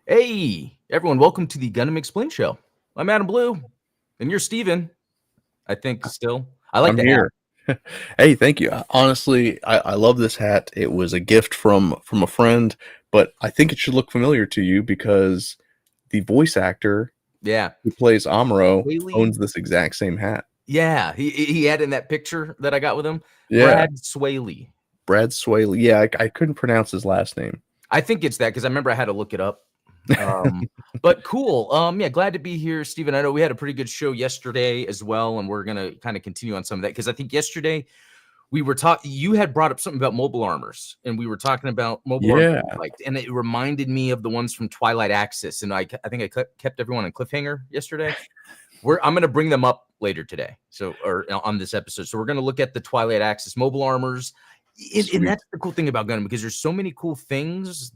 Hey, everyone, welcome to the Gundam Explained Show. I'm Adam Blue, and you're Steven, I think, still. I like I'm the hat. here. Hey, thank you. Honestly, I love this hat. It was a gift from a friend, but I think it should look familiar to you because the voice actor Yeah. who plays Amuro Swaley. owns this exact same hat. Yeah, he had in that picture that I got with him. Yeah, Brad Swaley. Brad Swaley. Yeah, I couldn't pronounce his last name. I think it's that because I remember I had to look it up. But cool. Yeah, glad to be here, Steven. I know we had a pretty good show yesterday as well, and we're gonna kind of continue on some of that because I think yesterday we were talking. You had brought up something about mobile armors, and we were talking about mobile armors Yeah, you liked, and it reminded me of the ones from Twilight Axis. And I think I kept everyone on cliffhanger yesterday. I'm going to bring them up later today, or on this episode. So we're going to look at the Twilight Axis mobile armors, and sweet. that's the cool thing about Gundam because there's so many cool things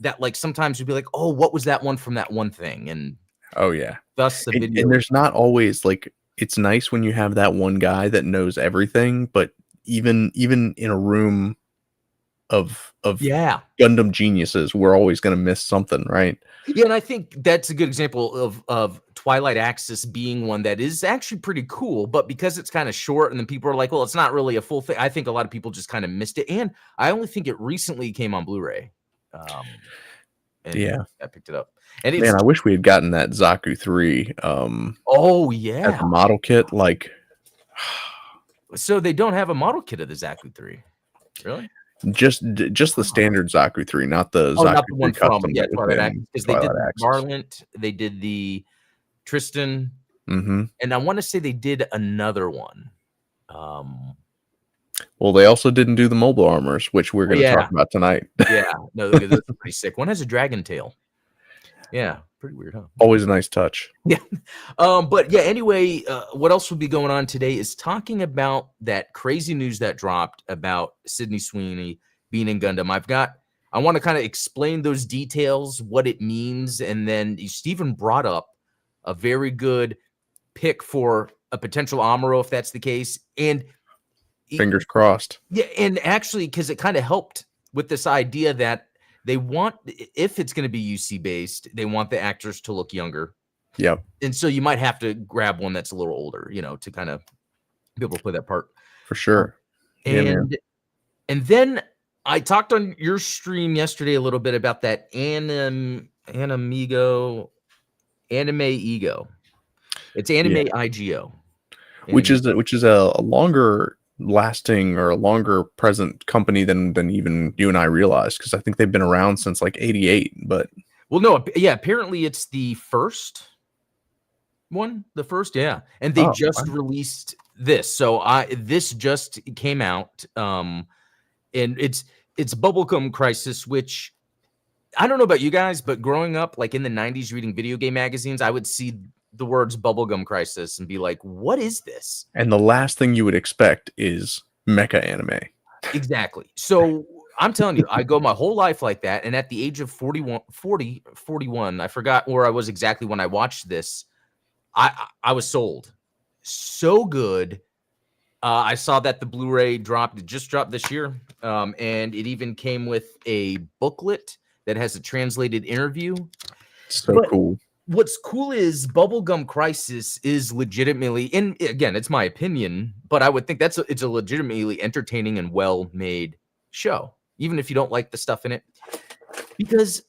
that like sometimes you'd be like, oh, what was that one from that one thing, and Oh yeah, thus the video. and there's not always like it's nice when you have that one guy that knows everything, but even in a room of Yeah. Gundam geniuses, we're always going to miss something, right? Yeah, and I think that's a good example of Twilight Axis being one that is actually pretty cool, but because it's kind of short, and then people are like, "Well, it's not really a full thing." I think a lot of people just kind of missed it, and I only think it recently came on Blu-ray, and Yeah, I picked it up, and it's man, I wish we had gotten that Zaku 3 oh as yeah. a model kit. Like, So they don't have a model kit of the Zaku 3, really? just the standard Zaku 3, not the Oh, not Zaku the 3 one from custom that was Twilight Axis in because they did Twilight the Axis. Varlant, they did the Tristan, Hmm. and I want to say they did another one. Um, Well, they also didn't do the mobile armors, which we're going to yeah. talk about tonight. Yeah, no, those are pretty sick. One has a dragon tail. Yeah, pretty weird, huh? Always a nice touch. Yeah. But yeah, anyway, what else will be going on today is talking about that crazy news that dropped about Sydney Sweeney being in Gundam. I want to kind of explain those details, what it means, and then Stephen brought up a very good pick for a potential Amuro if that's the case. And Fingers crossed. yeah, and actually, because it kind of helped with this idea that they want, if it's going to be UC based, they want the actors to look younger. Yep. And so you might have to grab one that's a little older, to kind of be able to play that part. For sure. Yeah, man. And then I talked on your stream yesterday a little bit about that anime ego. It's anime IGO. Which is a longer lasting or a longer present company than even you and I realized, because I think they've been around since like 88. But well, no, yeah, apparently it's the first one, yeah, and they just released this. So this just came out, and it's Bubblegum Crisis, which I don't know about you guys, but growing up, like in the 90s, reading video game magazines, I would see the words Bubblegum Crisis and be like, what is this? And the last thing you would expect is mecha anime. Exactly. So I'm telling you, I go my whole life like that. And at the age of 41, I forgot where I was exactly when I watched this. I was sold. So good. I saw that the Blu-ray just dropped this year. And it even came with a booklet that has a translated interview. So cool. What's cool is Bubblegum Crisis is legitimately, and again, it's my opinion, but I would think it's a legitimately entertaining and well-made show, even if you don't like the stuff in it. Because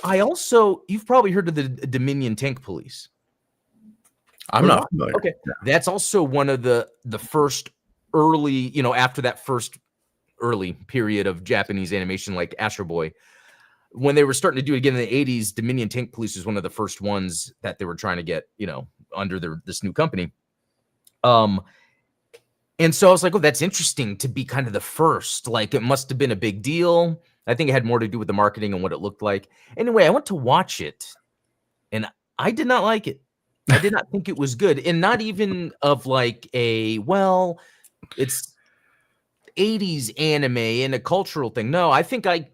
you've probably heard of the Dominion Tank Police. I'm not familiar. Okay. No. That's also one of the first early, after that first early period of Japanese animation like Astro Boy. When they were starting to do it again in the 80s, Dominion Tank Police was one of the first ones that they were trying to get, under this new company. And so I was like, oh, that's interesting to be kind of the first. Like, it must have been a big deal. I think it had more to do with the marketing and what it looked like. Anyway, I went to watch it, and I did not like it. I did not think it was good. And not even of like it's 80s anime and a cultural thing. No, I think I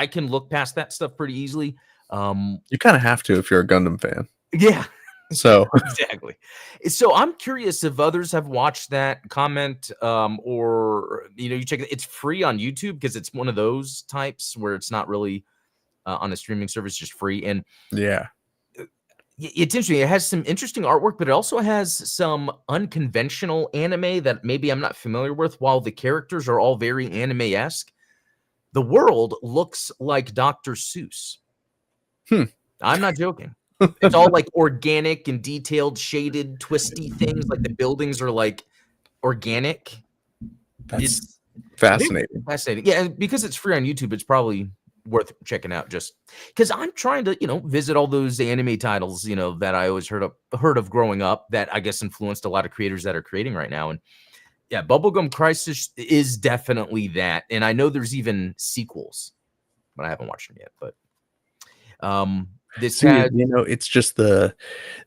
can look past that stuff pretty easily. You kind of have to if you're a Gundam fan. Yeah. So exactly. So I'm curious if others have watched that, comment, or you check it. It's free on YouTube because it's one of those types where it's not really on a streaming service just free. And Yeah. it's interesting. It has some interesting artwork, but it also has some unconventional anime that maybe I'm not familiar with. While the characters are all very anime-esque, the world looks like Dr. Seuss. I'm not joking. It's all like organic and detailed, shaded, twisty things. Like the buildings are like organic. That's fascinating. Fascinating. Yeah, and because it's free on YouTube, it's probably worth checking out just because I'm trying to, visit all those anime titles, that I always heard of growing up that I guess influenced a lot of creators that are creating right now. And yeah, Bubblegum Crisis is definitely that. And I know there's even sequels, but I haven't watched them yet. But this had, it's just the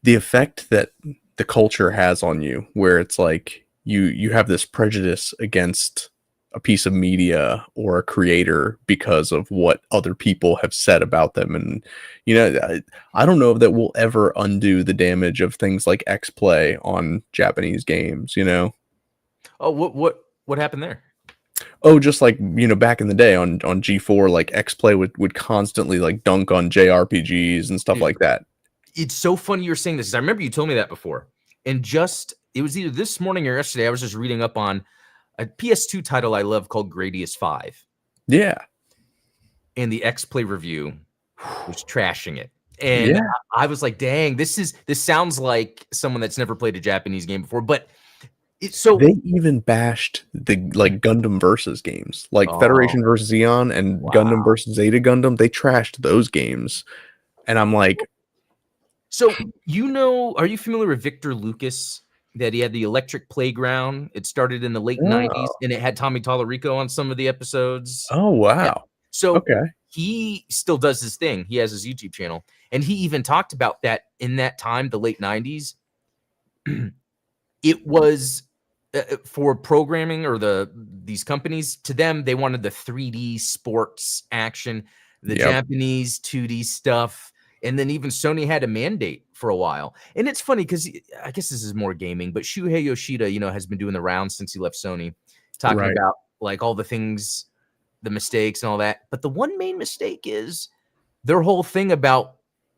effect that the culture has on you, where it's like you have this prejudice against a piece of media or a creator because of what other people have said about them. And I don't know if that will ever undo the damage of things like X-Play on Japanese games. Oh, what happened there? Oh, just like back in the day on G4, like X-Play would constantly like dunk on JRPGs and stuff like that. It's so funny you're saying this, because I remember you told me that before. And it was either this morning or yesterday, I was just reading up on a PS2 title I love called Gradius 5. Yeah. And the X-Play review was trashing it. And I was like, dang, this sounds like someone that's never played a Japanese game before. But they even bashed the like Gundam versus games, like Federation versus Eon and Gundam versus Zeta Gundam. They trashed those games. And I'm like, so are you familiar with Victor Lucas? That he had the Electric Playground. It started in the late 90s, and it had Tommy Tallarico on some of the episodes. Oh, wow. Yeah. So he still does his thing. He has his YouTube channel, and he even talked about that in that time, the late 90s. It was for programming or these companies, to them, they wanted the 3D sports action, the Japanese 2D stuff. And then even Sony had a mandate for a while. And it's funny because I guess this is more gaming, but Shuhei Yoshida, has been doing the rounds since he left Sony, talking about like all the things, the mistakes and all that. But the one main mistake is their whole thing about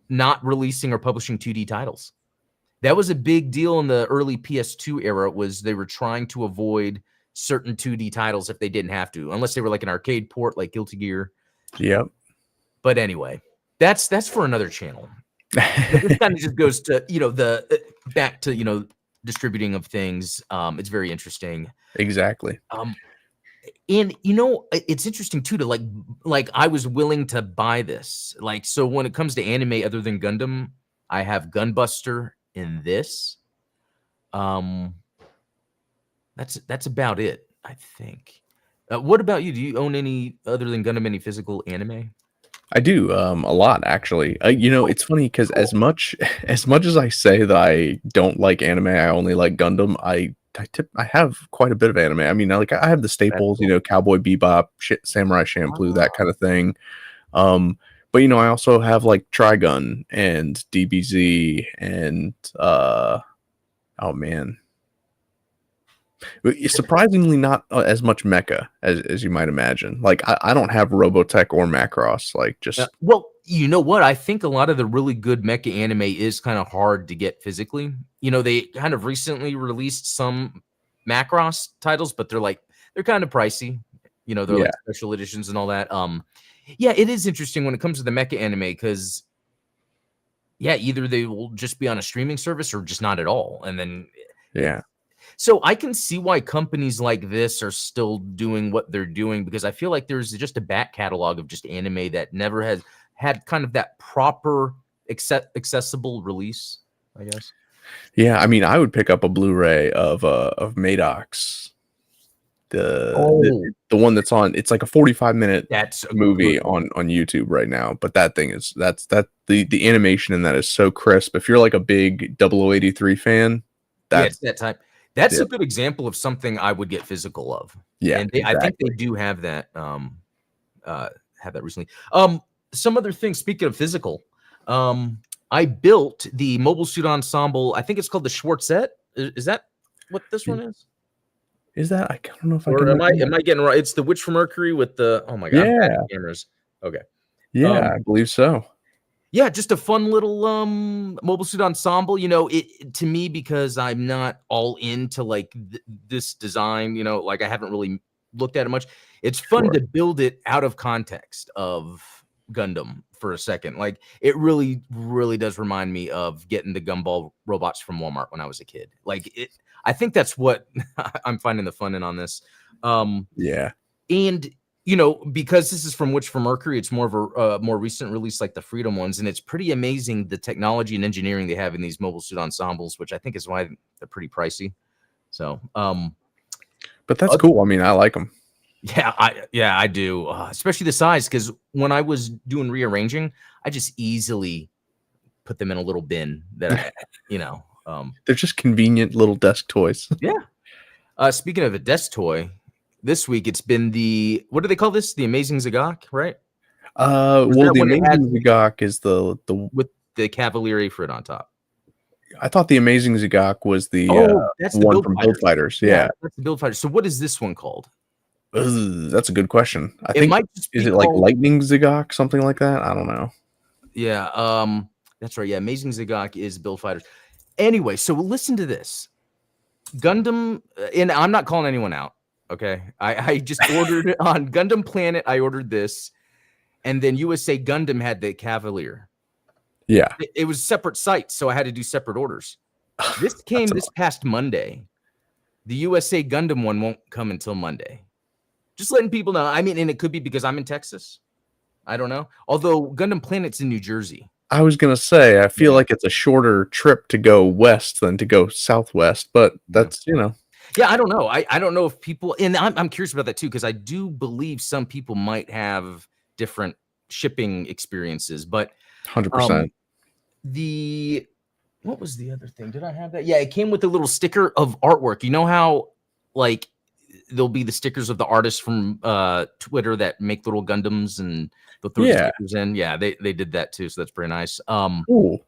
not releasing or publishing 2D titles. That was a big deal in the early PS2 era, was they were trying to avoid certain 2D titles if they didn't have to, unless they were like an arcade port like Guilty Gear. Yep. But anyway. That's for another channel. This kind of just goes to back to distributing of things. It's very interesting. Exactly. And it's interesting too to like I was willing to buy this. Like, so when it comes to anime other than Gundam, I have Gunbuster in this. That's about it, I think. What about you? Do you own any other than Gundam, any physical anime? I do, a lot actually. It's funny because as much as I say that I don't like anime, I only like Gundam. I have quite a bit of anime. I mean, like I have the staples, Cowboy Bebop, Samurai Champloo, that kind of thing. But I also have like Trigun and DBZ and oh man. Surprisingly not as much mecha as you might imagine. Like I don't have Robotech or Macross, like just well, you know what? I think a lot of the really good mecha anime is kind of hard to get physically. They kind of recently released some Macross titles, but they're kind of pricey. They're like special editions and all that. Yeah, it is interesting when it comes to the mecha anime because either they will just be on a streaming service or just not at all. And then so I can see why companies like this are still doing what they're doing, because I feel like there's just a back catalog of just anime that never has had kind of that proper accessible release, I guess. Yeah, I mean, I would pick up a Blu-ray of Maddox, the one that's on. It's like a 45-minute movie on YouTube right now. But that thing is the animation in that is so crisp. If you're like a big 0083 fan, it's that type. That's a good example of something I would get physical of. Yeah, and I think they do have that. Have that recently. Some other things. Speaking of physical, I built the Mobile Suit Ensemble. I think it's called the Schwarzette. Is that what this one is? Is that? I don't know if I or can. Am I getting right? It's the Witch from Mercury with the. Oh my god! Cameras. Okay. Yeah, I believe so. Yeah, just a fun little mobile suit ensemble. It to me, because I'm not all into like this design. Like I haven't really looked at it much. It's fun Sure. to build it out of context of Gundam for a second. Like it really, really does remind me of getting the Gumball robots from Walmart when I was a kid. Like it, I think that's what I'm finding the fun in on this. Yeah. And because this is from Witch for Mercury, it's more of a more recent release, like the Freedom ones, and it's pretty amazing the technology and engineering they have in these mobile suit ensembles, which I think is why they're pretty pricey. So, But that's cool. I mean, I like them. yeah, I do, especially the size, because when I was doing rearranging, I just easily put them in a little bin that They're just convenient little desk toys. yeah. Speaking of a desk toy, this week it's been what do they call this? The Amazing Zagok, right? Well, that the when it Amazing Zagok is the With the Cavalier Frit on top. I thought the Amazing Zagok was the That's the one Build from Fighters. Build Fighters. Yeah. That's the Build Fighters. So what is this one called? That's a good question. I It think might just is be it like called, Lightning Zagok, something like that? I don't know. yeah, that's right. Yeah, Amazing Zagok is Build Fighters. Anyway, so listen to this. Gundam, and I'm not calling anyone out, okay? I just ordered on Gundam Planet, I ordered this, and then USA Gundam had the Cavalier. Yeah. It was separate sites, so I had to do separate orders. This came this past Monday. The USA Gundam one won't come until Monday. Just letting people know. I mean, and it could be because I'm in Texas. I don't know. Although Gundam Planet's in New Jersey. I was gonna say, I feel Yeah. like it's a shorter trip to go west than to go southwest, but that's Yeah, I don't know. I don't know if people, and I'm curious about that too, because I do believe some people might have different shipping experiences. But 100%. what was the other thing? Did I have that? Yeah, it came with a little sticker of artwork. You know how like there'll be the stickers of the artists from Twitter that make little Gundams and they'll throw the stickers in. Yeah, they did that too, so that's pretty nice. Cool.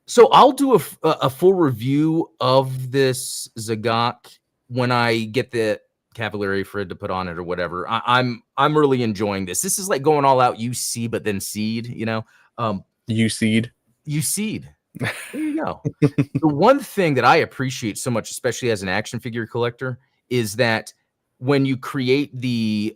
So I'll do a full review of this Zagok when I get the Cavalier Frid to put on it or whatever. I'm really enjoying this. This is like going all out UC, but then seed, UC'd. UC'd. There you go. The one thing that I appreciate so much, especially as an action figure collector, is that when you create the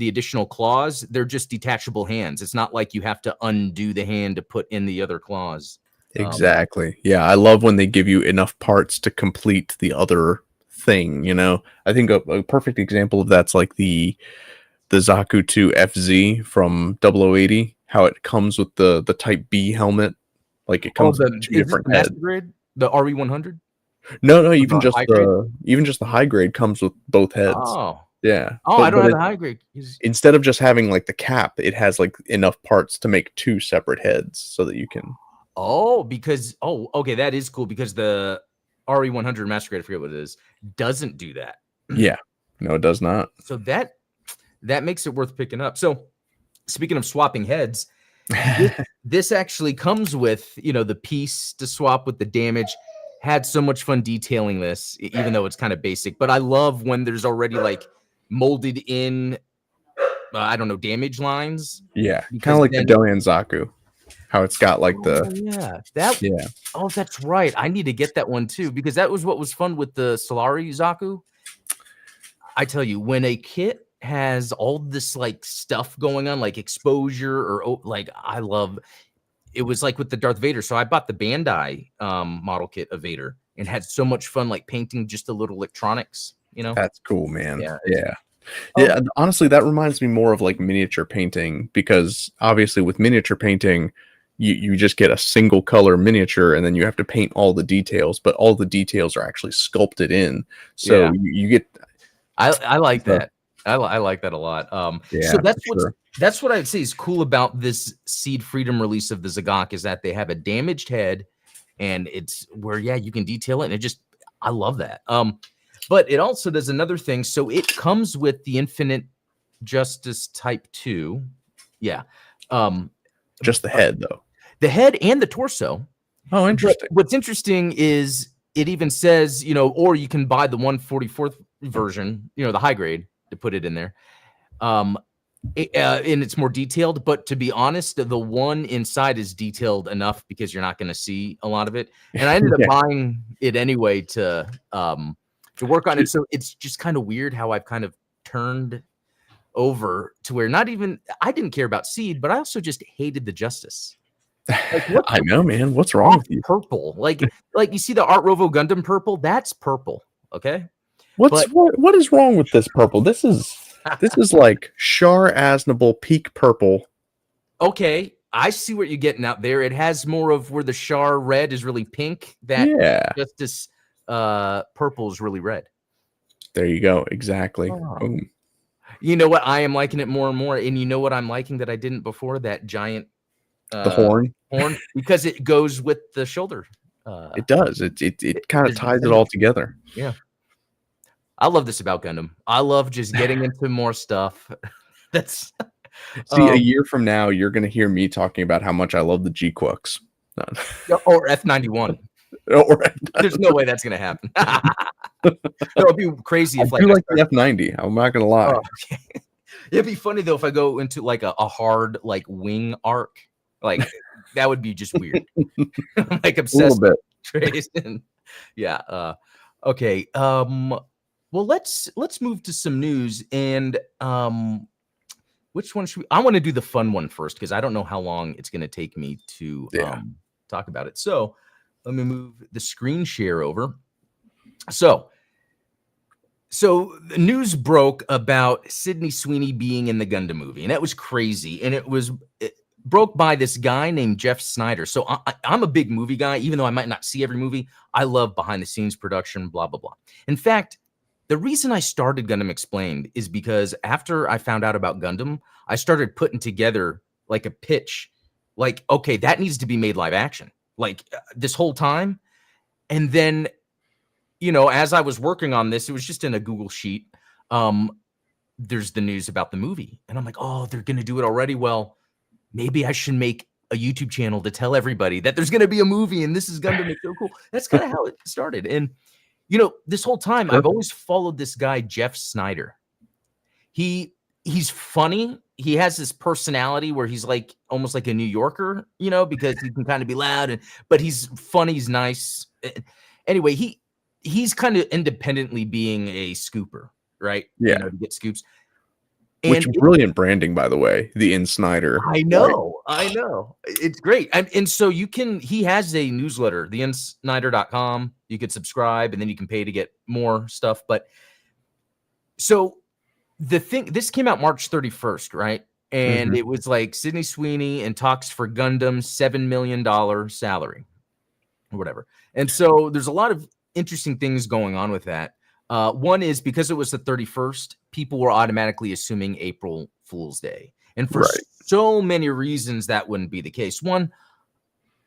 additional claws, they're just detachable hands. It's not like you have to undo the hand to put in the other claws. Exactly. Yeah, I love when they give you enough parts to complete the other thing, I think a perfect example of that's like the Zaku 2 FZ from 0080, how it comes with the Type B helmet. Like it comes with two different heads. Grade, the RE100? No, even just the high grade comes with both heads. Oh. Yeah. Oh, I don't have the high grade. Instead of just having like the cap, it has like enough parts to make two separate heads so that you can. Oh, okay, that is cool because the RE100 Master Grade, I forget what it is, doesn't do that. Yeah. No, it does not. So that makes it worth picking up. So speaking of swapping heads, this actually comes with, the piece to swap with the damage. Had so much fun detailing this, even though it's kind of basic. But I love when there's already like molded in, I don't know, damage lines. Yeah, kind of like the Doan Zaku. How it's got like Oh, that's right. I need to get that one too, because that was what was fun with the Solari Zaku. I tell you, when a kit has all this like stuff going on, like exposure or like I love it was like with the Darth Vader. So I bought the Bandai model kit of Vader and had so much fun like painting just the little electronics, That's cool, man. Yeah. Yeah. Honestly, that reminds me more of like miniature painting, because obviously with miniature painting, you just get a single color miniature and then you have to paint all the details, but all the details are actually sculpted in. So you get. I like that. I like that a lot. So that's what I'd say is cool about this Seed Freedom release of the Zagok is that they have a damaged head, and it's where you can detail it, and I love that. But it also does another thing. So it comes with the Infinite Justice Type 2. Yeah. Just the head though. The head and the torso. Oh, interesting. But what's interesting is it even says, or you can buy the 144th version, the high grade, to put it in there. And it's more detailed. But to be honest, the one inside is detailed enough because you're not going to see a lot of it. And I ended up buying it anyway to work on it. So it's just kind of weird how I've kind of turned over to where not even I didn't care about Seed, but I also just hated the Justice. Like, I know, man. What's wrong with you? Purple, like you see the Art Rovo Gundam purple. That's purple. Okay. What is wrong with this purple? This is like Char Aznable peak purple. Okay, I see what you're getting out there. It has more of where the Char red is really pink. That Justice purple is really red. There you go. Exactly. Oh. You know what? I am liking it more and more. And you know what I'm liking that I didn't before? That giant the horn, because it goes with the shoulder. It does. It kind of ties it all together. Yeah. I love this about Gundam. I love just getting into more stuff. That's see, a year from now, you're going to hear me talking about how much I love the G-Quux. Or F91. There's no way that's going to happen. It'd be crazy if I do like the F90. I'm not going to lie. Oh, okay. It'd be funny though if I go into like a hard like wing arc. Like that would be just weird. Like obsessed with Trace and yeah. Okay. Well, let's move to some news and which one should we? I want to do the fun one first because I don't know how long it's going to take me to talk about it. So let me move the screen share over. So the news broke about Sydney Sweeney being in the Gundam movie, and that was crazy. And it broke by this guy named Jeff Snyder. So I'm a big movie guy, even though I might not see every movie. I love behind the scenes production, blah, blah, blah. In fact, the reason I started Gundam Explained is because after I found out about Gundam, I started putting together like a pitch, like, okay, that needs to be made live action, like this whole time. And then, you know, as I was working on this, it was just in a Google sheet. There's the news about the movie. And I'm like, oh, they're going to do it already. Well, maybe I should make a YouTube channel to tell everybody that there's going to be a movie and this is Gundam. It's so cool. That's kind of how it started. And, you know, this whole time I've always followed this guy, Jeff Snyder. He's funny. He has this personality where he's like almost like a New Yorker, you know, because he can kind of be loud, but he's funny. He's nice. Anyway, he's kind of independently being a scooper, right? Yeah. You know, to get scoops. Which brilliant branding, by the way, the In Snyder. I know. It's great. And so he has a newsletter, theinsnyder.com. You could subscribe and then you can pay to get more stuff. But so this came out March 31st, right? And it was like Sydney Sweeney and talks for Gundam, $7 million salary or whatever. And so there's a lot of interesting things going on with that. One is because it was the 31st, people were automatically assuming April Fool's Day. And for so many reasons, that wouldn't be the case. One,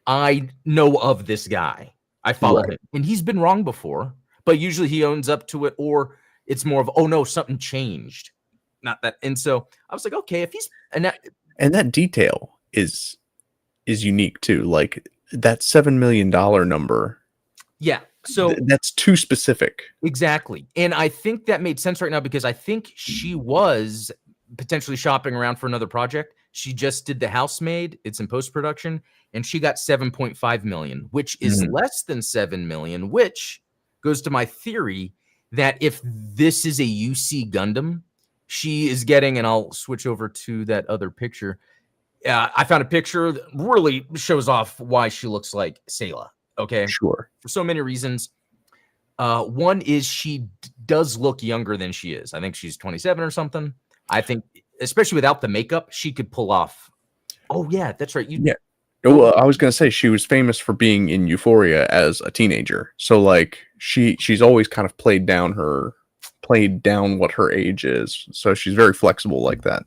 I know of this guy. I follow him. And he's been wrong before, but usually he owns up to it, or it's more of, oh, no, something changed. Not that. And so I was like, okay, if he's... And that detail is unique, too. Like, that $7 million number... Yeah. So that's too specific. Exactly. And I think that made sense right now because I think she was potentially shopping around for another project. She just did The Housemaid. It's in post-production. And she got 7.5 million, which is less than 7 million, which goes to my theory that if this is a UC Gundam, she is getting, and I'll switch over to that other picture. I found a picture that really shows off why she looks like Sayla. Okay. Sure. For so many reasons. One is she does look younger than she is. I think she's 27 or something. I think, especially without the makeup, she could pull off. Oh, yeah, that's right. Yeah. Well, I was going to say she was famous for being in Euphoria as a teenager. So, like, she's always kind of played down what her age is. So she's very flexible like that.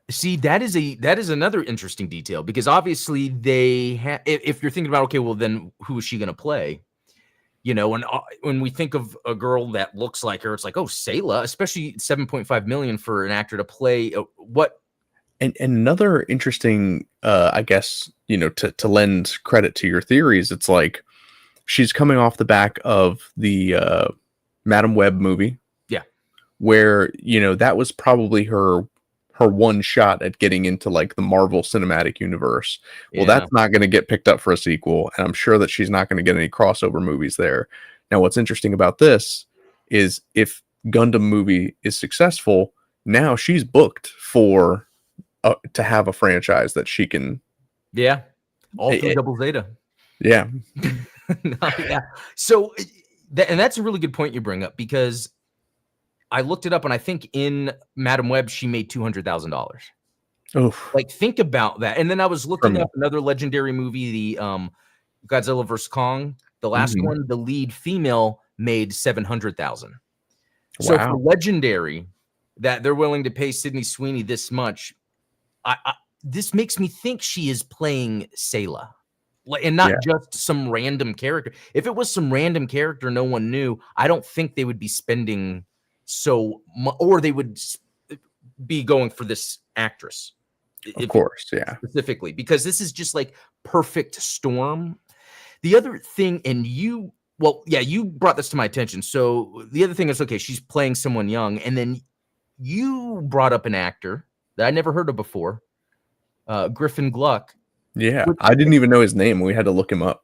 See, that is another interesting detail because obviously if you're thinking about, okay, well then who is she going to play? You know, when we think of a girl that looks like her, it's like, oh, Sayla, especially 7.5 million for an actor to play what? And another interesting, I guess, you know, to lend credit to your theories, it's like she's coming off the back of the Madam Web movie. Yeah. Where, you know, that was probably her her one shot at getting into like the Marvel Cinematic Universe. Well, Yeah. that's not going to get picked up for a sequel, and I'm sure that she's not going to get any crossover movies there. Now, what's interesting about this is if Gundam movie is successful, now she's booked for to have a franchise that she can. Yeah. All through Double Zeta. Yeah. No, yeah. So, and that's a really good point you bring up, because I looked it up, and I think in Madam Web she made $200,000. Oof. Like, think about that. And then I was looking up another legendary movie, the Godzilla vs. Kong, the last one. The lead female made $700,000. So for legendary, that they're willing to pay Sydney Sweeney this much, this makes me think she is playing Sayla. And not just some random character. If it was some random character no one knew, I don't think they would be spending so much, or they would be going for this actress. Of course, yeah. Specifically, because this is just like perfect storm. The other thing, and you brought this to my attention. So the other thing is, okay, she's playing someone young, and then you brought up an actor that I never heard of before, Griffin Gluck. Yeah, I didn't even know his name. We had to look him up.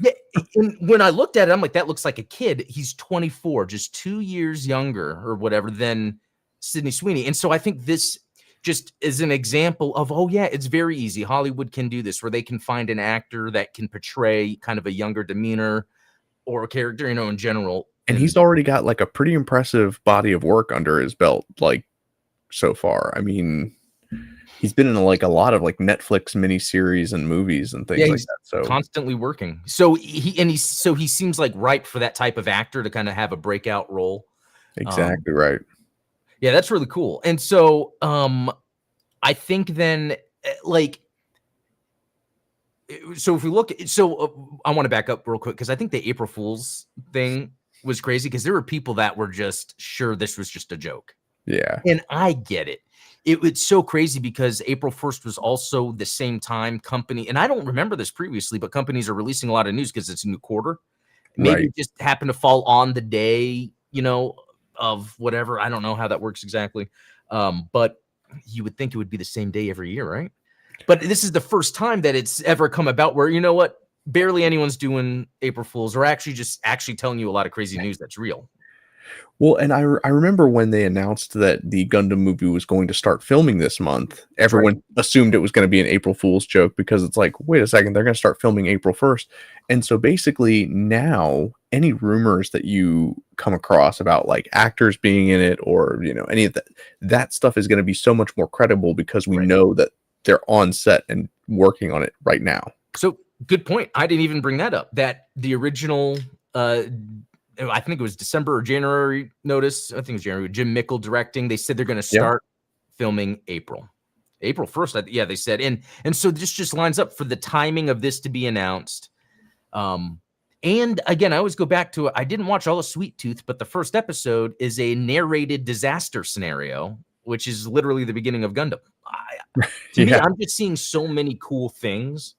Yeah, and when I looked at it, I'm like, that looks like a kid. He's 24, just 2 years younger or whatever than Sydney Sweeney. And so I think this just is an example of, oh yeah, it's very easy. Hollywood can do this, where they can find an actor that can portray kind of a younger demeanor or a character, in general. And he's already got like a pretty impressive body of work under his belt, like so far. I mean, he's been in like a lot of like Netflix miniseries and movies and things like that. So constantly working. So he seems like ripe for that type of actor to kind of have a breakout role. Exactly right. Yeah, that's really cool. And so I think then so if we look at, I want to back up real quick, because I think the April Fool's thing was crazy, because there were people that were just sure this was just a joke. Yeah. And I get it. It's so crazy, because April 1st was also the same time company, and I don't remember this previously, but companies are releasing a lot of news because it's a new quarter. Maybe it just happened to fall on the day, of whatever. I don't know how that works exactly. But you would think it would be the same day every year, right? But this is the first time that it's ever come about where, barely anyone's doing April Fools, or actually telling you a lot of crazy news that's real. Well, and I remember when they announced that the Gundam movie was going to start filming this month, everyone assumed it was going to be an April Fool's joke, because it's like, wait a second, they're going to start filming April 1st. And so basically now any rumors that you come across about like actors being in it, or, any of that stuff is going to be so much more credible, because we know that they're on set and working on it right now. So good point. I didn't even bring that up, that the original, I think it was December or January notice. I think it was January. Jim Mickle directing. They said they're going to start filming April 1st. They said. And so this just lines up for the timing of this to be announced. And again, I always go back to it. I didn't watch all of Sweet Tooth, but the first episode is a narrated disaster scenario, which is literally the beginning of Gundam. To me, I'm just seeing so many cool things.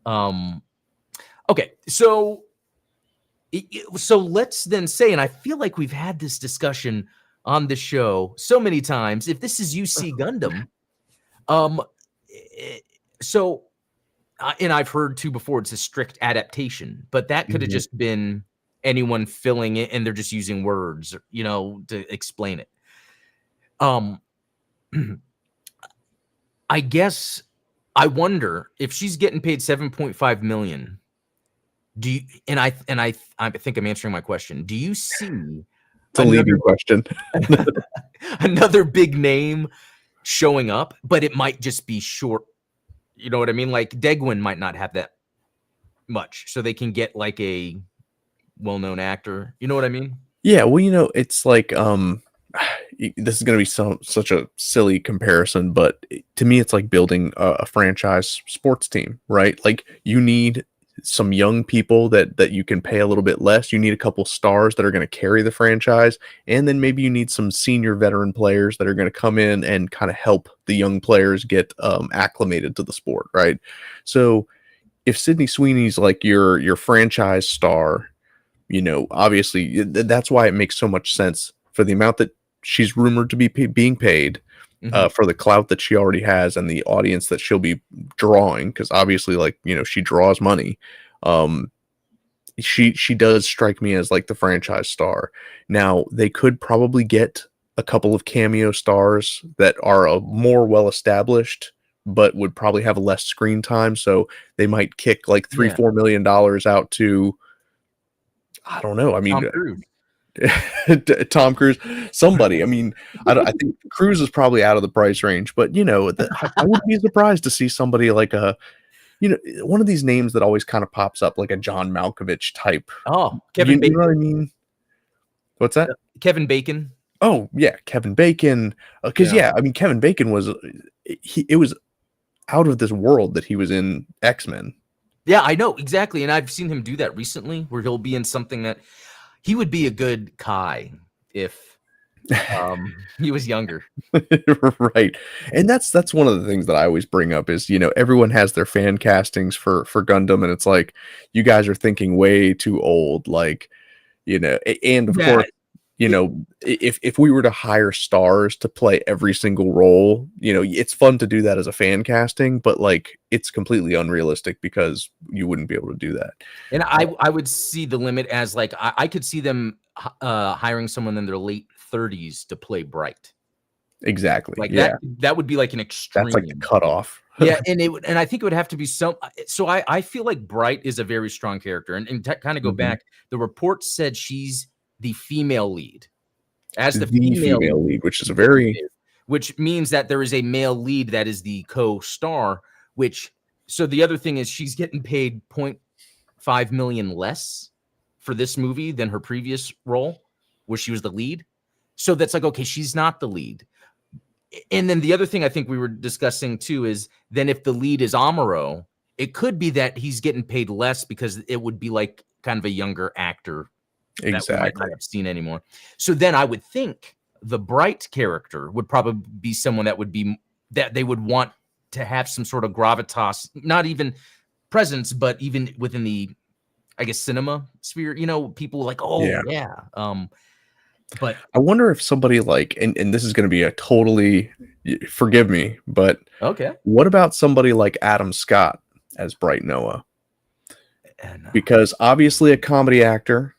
Okay, so let's then say, and I feel like we've had this discussion on the show so many times, if this is UC Gundam, and I've heard too before, it's a strict adaptation, but that could have just been anyone filling it, and they're just using words, to explain it. I guess I wonder if she's getting paid $7.5 million. Do you, and I think I'm answering my question. Do you see it's a leading question? Another big name showing up, but it might just be short. You know what I mean? Like Degwin might not have that much, so they can get like a well-known actor. You know what I mean? Yeah. Well, it's like this is going to be such a silly comparison, but to me, it's like building a franchise sports team, right? Like you need some young people that you can pay a little bit less. You need a couple stars that are going to carry the franchise. And then maybe you need some senior veteran players that are going to come in and kind of help the young players get acclimated to the sport. Right. So if Sydney Sweeney's like your franchise star, obviously that's why it makes so much sense for the amount that she's rumored to be being paid. for the clout that she already has and the audience that she'll be drawing, because obviously, like, you know, she draws money. She does strike me as like the franchise star. Now, they could probably get a couple of cameo stars that are more well established, but would probably have less screen time. So they might kick like $3-4 million out to, I don't know. I mean, Tom Cruise. Tom Cruise, somebody. I mean, I think Cruise is probably out of the price range, but you know, I wouldn't be surprised to see somebody like you know, one of these names that always kind of pops up, like a John Malkovich type. Oh, Kevin Bacon. You know what I mean? What's that? Kevin Bacon. Oh yeah, Kevin Bacon. Because I mean, Kevin Bacon was it was out of this world that he was in X-Men. Yeah, I know exactly, and I've seen him do that recently, where he'll be in something that he would be a good Kai if he was younger. Right. And that's one of the things that I always bring up is, you know, everyone has their fan castings for Gundam, and it's like, you guys are thinking way too old, like, you know, and of course, you know, if we were to hire stars to play every single role, you know, it's fun to do that as a fan casting, but like, it's completely unrealistic because you wouldn't be able to do that. And I would see the limit as like, I could see them hiring someone in their late 30s to play Bright. Exactly. Like yeah. that would be like an extreme. That's like the cutoff. Yeah, and I think it would have to be so I feel like Bright is a very strong character. And to kind of go back, the report said she's the female lead. As the female lead, which is a very, which means that there is a male lead that is the co-star, so the other thing is she's getting paid 0.5 million less for this movie than her previous role where she was the lead. So that's like, okay, she's not the lead. And then the other thing I think we were discussing too is then if the lead is Amuro, it could be that he's getting paid less because it would be like kind of a younger actor that we might not have seen anymore. So then I would think the Bright character would probably be someone that they would want to have some sort of gravitas, not even presence, but even within the, I guess, cinema sphere, you know, people like, oh yeah. But I wonder if somebody like, and this is going to be a totally, forgive me, but okay, what about somebody like Adam Scott as Bright Noah? Because obviously a comedy actor,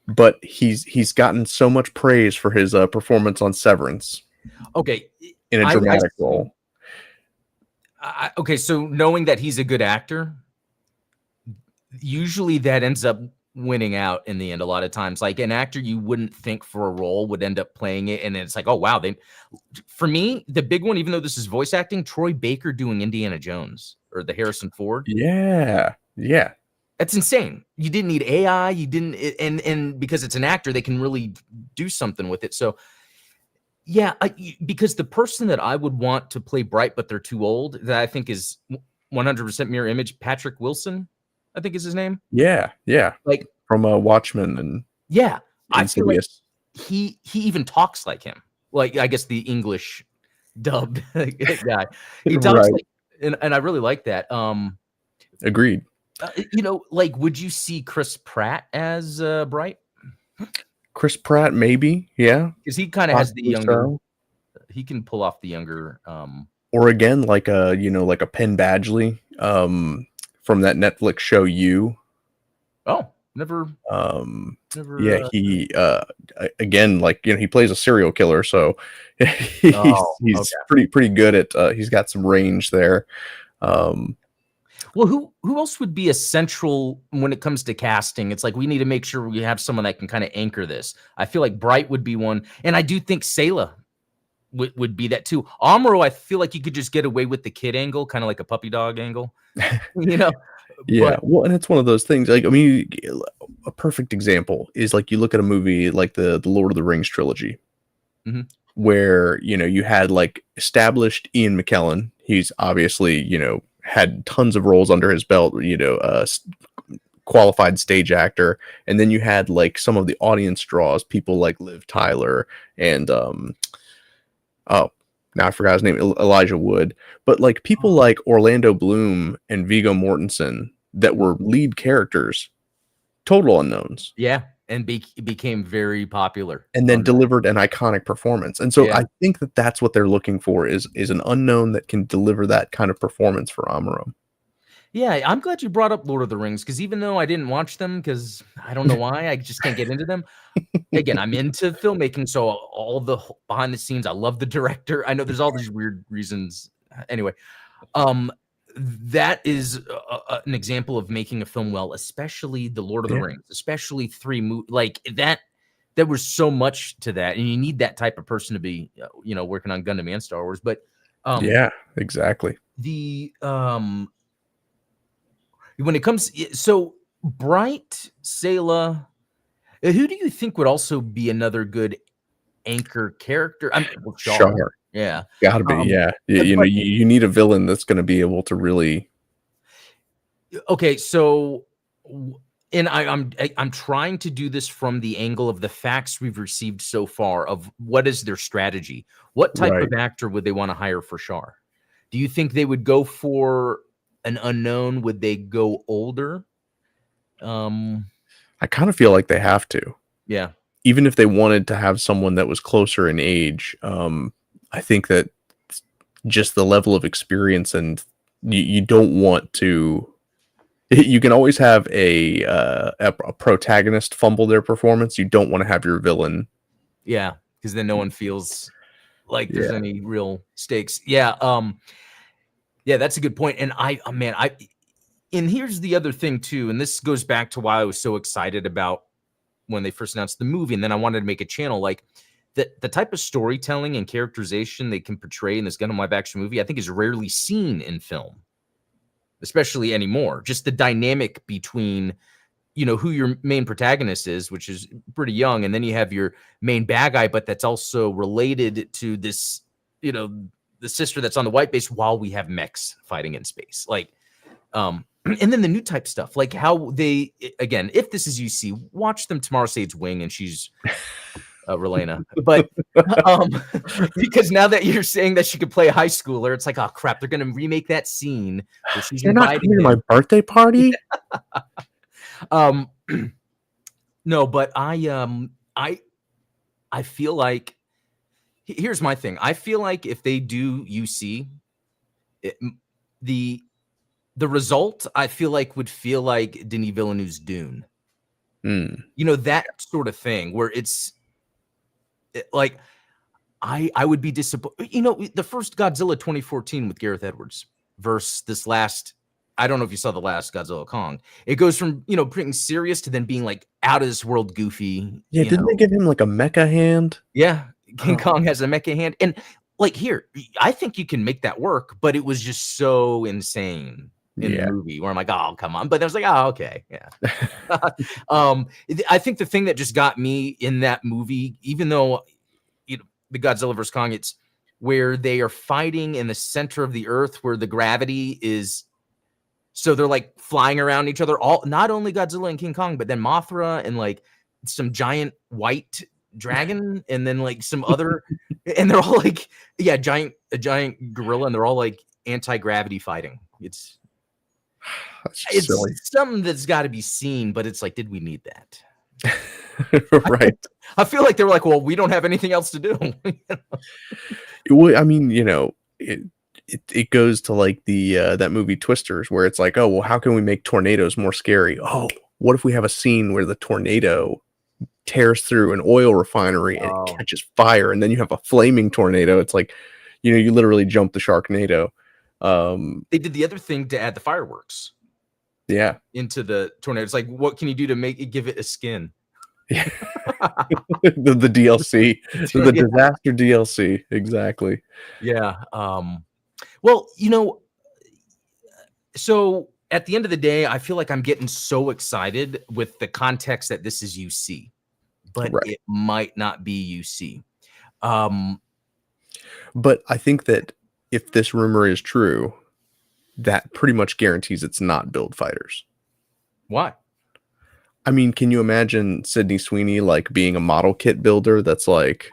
but he's gotten so much praise for his performance on Severance. Okay, in a dramatic role. Okay, so knowing that he's a good actor, usually that ends up winning out in the end. A lot of times, like an actor you wouldn't think for a role would end up playing it, and then it's like, oh wow. For me, the big one, even though this is voice acting, Troy Baker doing Indiana Jones or the Harrison Ford. Yeah. That's insane. You didn't need AI. You didn't, and because it's an actor, they can really do something with it. So, yeah, because the person that I would want to play Bright, but they're too old, that I think is 100% mirror image, Patrick Wilson, I think is his name. Yeah. Like from Watchmen and I feel like he even talks like him. Like I guess the English dubbed guy. He talks like, and I really like that. Agreed. You know, like, would you see Chris Pratt as Bright? Chris Pratt, maybe, yeah, because he kind of has the younger. He can pull off the younger. Or again, like a like a Penn Badgley, from that Netflix show You. Oh, never. Yeah, he again, like he plays a serial killer, so he's pretty good at. He's got some range there. Well, who else would be essential when it comes to casting? It's like we need to make sure we have someone that can kind of anchor this. I feel like Bright would be one, and I do think Sayla would be that too. Amuro, I feel like you could just get away with the kid angle, kind of like a puppy dog angle, you know? Yeah, well, and it's one of those things. Like, I mean, a perfect example is like you look at a movie like the Lord of the Rings trilogy, where you had like established Ian McKellen. He's obviously had tons of roles under his belt, qualified stage actor. And then you had like some of the audience draws, people like Liv Tyler and now I forgot his name, Elijah Wood. But like people like Orlando Bloom and Viggo Mortensen that were lead characters, total unknowns. Yeah. and became very popular. And then delivered an iconic performance. And so Yeah. I think that that's what they're looking for is an unknown that can deliver that kind of performance for Amuro. Yeah, I'm glad you brought up Lord of the Rings, because even though I didn't watch them, because I don't know why, I just can't get into them. Again, I'm into filmmaking, so all the behind the scenes, I love the director. I know there's all these weird reasons. Anyway, that is an example of making a film well, especially the Lord of the Rings, especially 3 movies like that. There was so much to that, and you need that type of person to be, working on Gundam and Star Wars. But yeah, exactly. The when it comes, so Bright, Sayla, who do you think would also be another good anchor character? Well, Char. Yeah, Gotta be. Yeah, you need a villain that's going to be able to really. Okay, so, and I'm trying to do this from the angle of the facts we've received so far of what is their strategy. What type of actor would they want to hire for Char? Do you think they would go for an unknown? Would they go older? I kind of feel like they have to. Yeah. Even if they wanted to have someone that was closer in age, I think that just the level of experience and you don't want to. You can always have a protagonist fumble their performance. You don't want to have your villain. Yeah, because then no one feels like there's any real stakes. Yeah. Yeah, that's a good point. And and here's the other thing too, and this goes back to why I was so excited about when they first announced the movie, and then I wanted to make a channel. Like the type of storytelling and characterization they can portray in this Gundam live action movie, I think is rarely seen in film, especially anymore. Just the dynamic between, who your main protagonist is, which is pretty young, and then you have your main bad guy, but that's also related to this, the sister that's on the white base while we have mechs fighting in space. Like, and then the new type stuff, like how they, again, if this is UC, watch them tomorrow say it's Wing and she's Relena. But because now that you're saying that she could play a high schooler, it's like, oh crap, they're gonna remake that scene where she's You're not coming to my birthday party. No, but I feel like, here's my thing. I feel like if they do UC, the result, I feel like, would feel like Denis Villeneuve's Dune. That sort of thing where it's like, I would be disappointed. The first Godzilla 2014 with Gareth Edwards versus this last, I don't know if you saw the last Godzilla Kong. It goes from, being serious to then being like out of this world goofy. Yeah, didn't they give him like a mecha hand? Yeah, King Kong has a mecha hand. And like here, I think you can make that work, but it was just so insane in the movie where I'm like, oh, come on. But I was like, oh, okay. Yeah. I think the thing that just got me in that movie, even though, the Godzilla vs. Kong, it's where they are fighting in the center of the earth where the gravity is. So they're like flying around each other, not only Godzilla and King Kong, but then Mothra and like some giant white dragon, and then like some other, and they're all like, a giant gorilla, and they're all like anti-gravity fighting. It's silly. Something that's got to be seen, but it's like, did we need that? Right. I feel like they were like, well, we don't have anything else to do. Well, I mean, it goes to like the that movie Twisters, where it's like, oh, well, how can we make tornadoes more scary? Oh, what if we have a scene where the tornado tears through an oil refinery and it catches fire, and then you have a flaming tornado? It's like, you literally jump the Sharknado. They did the other thing to add the fireworks. Yeah. Into the tornado. It's like, what can you do to give it a skin? Yeah. the DLC, the disaster DLC. Exactly. Yeah. Well, so at the end of the day, I feel like I'm getting so excited with the context that this is UC, but it might not be UC. But I think that if this rumor is true, that pretty much guarantees it's not Build Fighters. Why? I mean, can you imagine Sydney Sweeney like being a model kit builder that's like...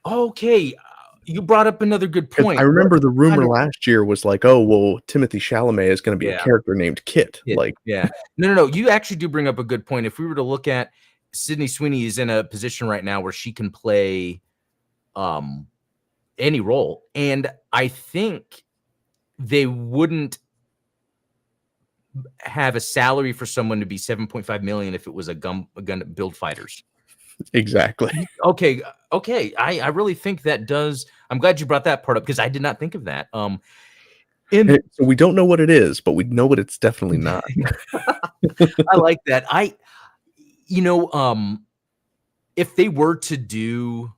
Okay, you brought up another good point. I remember the rumor last year was like, oh, well, Timothy Chalamet is going to be a character named Kit. Like, No. You actually do bring up a good point. If we were to look at Sydney Sweeney is in a position right now where she can play any role, and I think they wouldn't have a salary for someone to be 7.5 million if it was a gun build fighters. Exactly. Okay. I really think that does. I'm glad you brought that part up because I did not think of that. So we don't know what it is, but we know what it's definitely not. I like that. If they were to do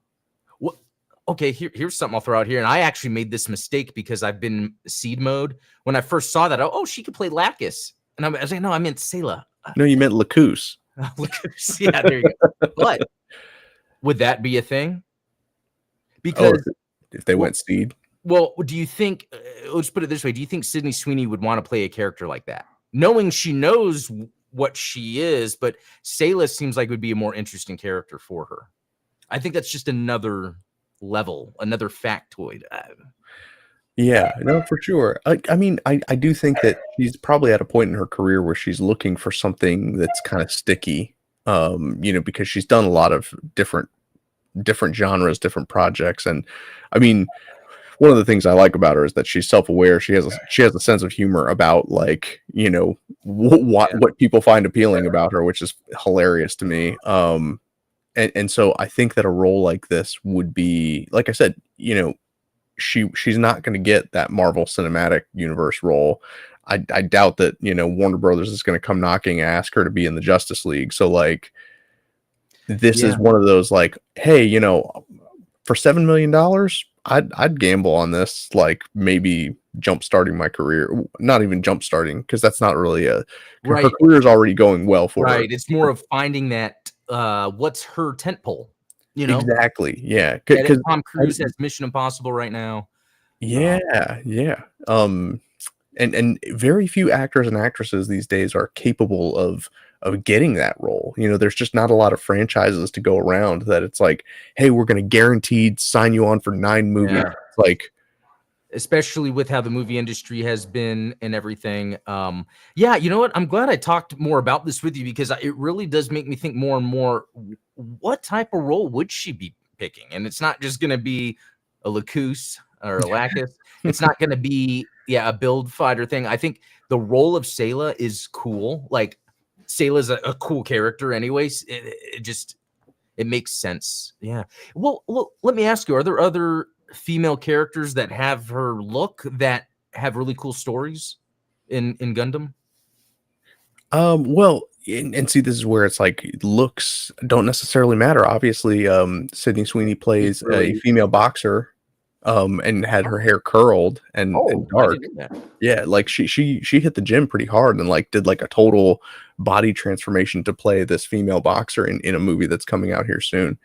okay, here's something I'll throw out here. And I actually made this mistake because I've been seed mode. When I first saw that, she could play Lacus. And I was like, no, I meant Sayla. No, you meant Lacus. Lacus. Yeah, there you go. But would that be a thing? Because if they went seed. Well, do you think, let's put it this way, do you think Sydney Sweeney would want to play a character like that? Knowing she knows what she is, but Sayla seems like it would be a more interesting character for her. I think that's just another level, another factoid. Yeah, no, for sure. I mean, I do think that she's probably at a point in her career where she's looking for something that's kind of sticky, because she's done a lot of different genres, different projects. And I mean, one of the things I like about her is that she's self-aware. She has a sense of humor about what people find appealing about her, which is hilarious to me. And so I think that a role like this would be, like I said, she's not going to get that Marvel Cinematic Universe role. I doubt that, Warner Brothers is going to come knocking and ask her to be in the Justice League. So this is one of those hey, for $7 million, I'd gamble on this, maybe jump starting my career. Not even jump starting, because that's not really her career is already going well for her. Right. It's more of finding that what's her tentpole, Exactly. Yeah. Because Tom Cruise has Mission Impossible right now. Yeah. And very few actors and actresses these days are capable of getting that role. There's just not a lot of franchises to go around that it's hey, we're going to guaranteed sign you on for 9 movies. Yeah. Especially with how the movie industry has been and everything. Yeah, you know what? I'm glad I talked more about this with you because it really does make me think more and more, what type of role would she be picking? And it's not just going to be a Lacus or a Lacus. It's not going to be, a build fighter thing. I think the role of Sayla is cool. Sayla's a cool character anyways. It makes sense. Yeah. Well, let me ask you, are there other female characters that have her look that have really cool stories in Gundam? Well, and see, this is where it's looks don't necessarily matter. Obviously, Sydney Sweeney plays a female boxer, and had her hair curled and dark. Yeah, she hit the gym pretty hard and did a total body transformation to play this female boxer in a movie that's coming out here soon.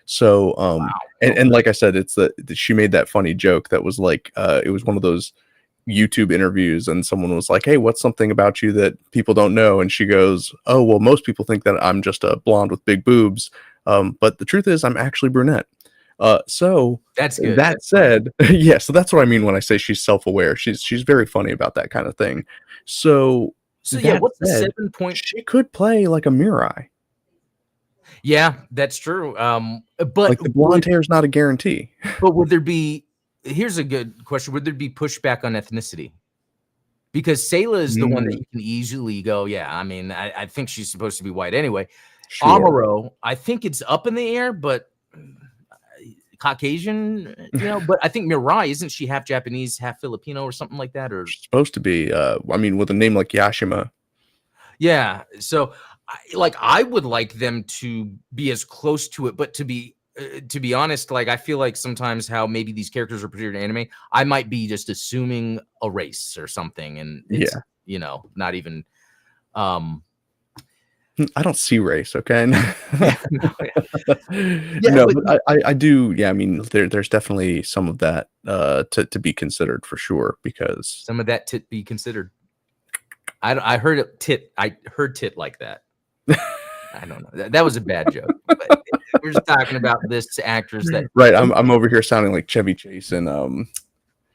So, wow. and like I said, it's she made that funny joke that was it was one of those YouTube interviews, and someone was like, "Hey, what's something about you that people don't know?" And she goes, "Oh, well, most people think that I'm just a blonde with big boobs, but the truth is, I'm actually brunette." So that's good. That said, yeah, so that's what I mean when I say she's self-aware. She's very funny about that kind of thing. So yeah, what's the 7 point? She could play a Mirai. Yeah, that's true. But the blonde hair is not a guarantee. But would there be? Here's a good question: would there be pushback on ethnicity? Because Sayla is the one that you can easily go, yeah. I mean, I think she's supposed to be white anyway. Sure. Amuro, I think it's up in the air, but Caucasian, But I think Mirai, isn't she half Japanese, half Filipino, or something like that? Or she's supposed to be. I mean, with a name like Yashima. Yeah. So, I would like them to be as close to it, but to be honest, I feel like sometimes how maybe these characters are portrayed in anime, I might be just assuming a race or something, and it's, not even. I don't see race, okay? But I do. Yeah, I mean, there's definitely some of that to be considered for sure, because some of that to be considered. I heard it tit. I heard tit like that. I don't know. That was a bad joke. But we're just talking about this actress that. Right. I'm over here sounding like Chevy Chase in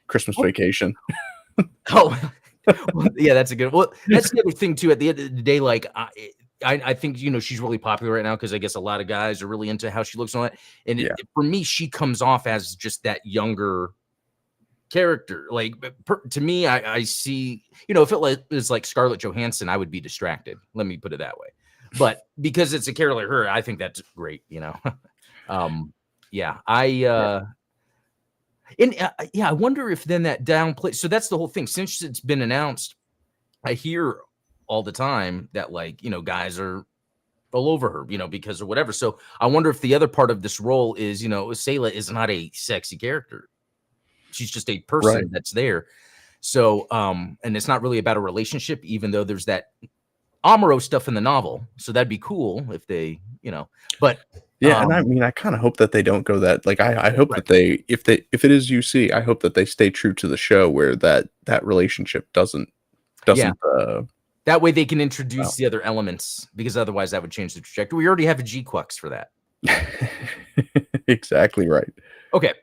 Christmas Vacation. Oh, well, yeah, that's a good. Well, that's the other thing too. At the end of the day, I think, she's really popular right now because I guess a lot of guys are really into how she looks and all that. And Yeah. for me, she comes off as just that younger character. Like, to me, I see, if it was like Scarlett Johansson, I would be distracted. Let me put it that way. But because it's a character like her, I think that's great. Yeah, I wonder if then that downplay. So that's the whole thing. Since it's been announced, I hear all the time that guys are all over her, because of whatever. So I wonder if the other part of this role is, Sayla is not a sexy character. She's just a person that's there. So, and it's not really about a relationship, even though there's that Amuro stuff in the novel. So that'd be cool if they, but yeah. And I mean, I kind of hope that they don't go that, like, I hope that they, if it is UC, I hope that they stay true to the show where that relationship doesn't, that way they can introduce the other elements, because otherwise that would change the trajectory. We already have a G-Quux for that. Exactly right. Okay.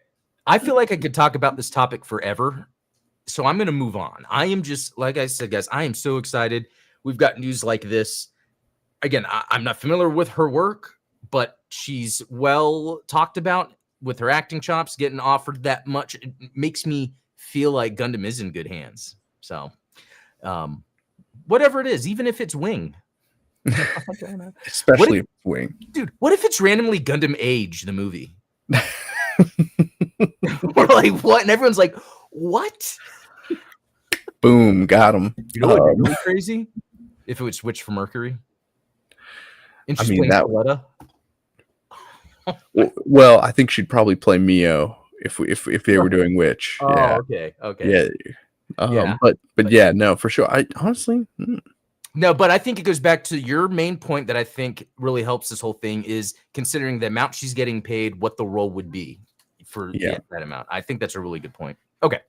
I feel like I could talk about this topic forever, so I'm going to move on. I am just, like I said, guys, I am so excited. We've got news like this. Again, I'm not familiar with her work, but she's well talked about with her acting chops, getting offered that much. It makes me feel like Gundam is in good hands. So, whatever it is, even if it's Wing. Especially if it's Wing. Dude, what if it's randomly Gundam Age, the movie? We're like, what? And everyone's like, what? Boom, got him. You know what would be really crazy? If it would switch for Mercury. And she's playing Coletta. Well, I think she'd probably play Mio if they were doing Witch. Oh, yeah. Okay. Yeah. But yeah, no, for sure. I honestly No, but I think it goes back to your main point that I think really helps this whole thing is considering the amount she's getting paid, what the role would be for that amount. I think that's a really good point. Okay.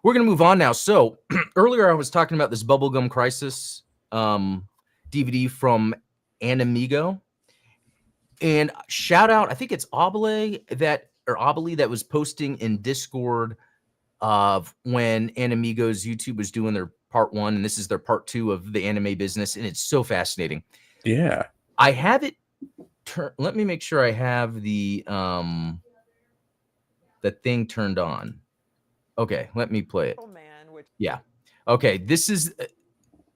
We're going to move on now. So earlier I was talking about this Bubblegum Crisis DVD from Animigo. And shout out, I think it's Obele that was posting in Discord of when Animigo's YouTube was doing their part 1, and this is their part 2 of the anime business, and it's so fascinating. Yeah. I have it let me make sure I have the thing turned on. Okay, let me play it. Yeah. Okay, this is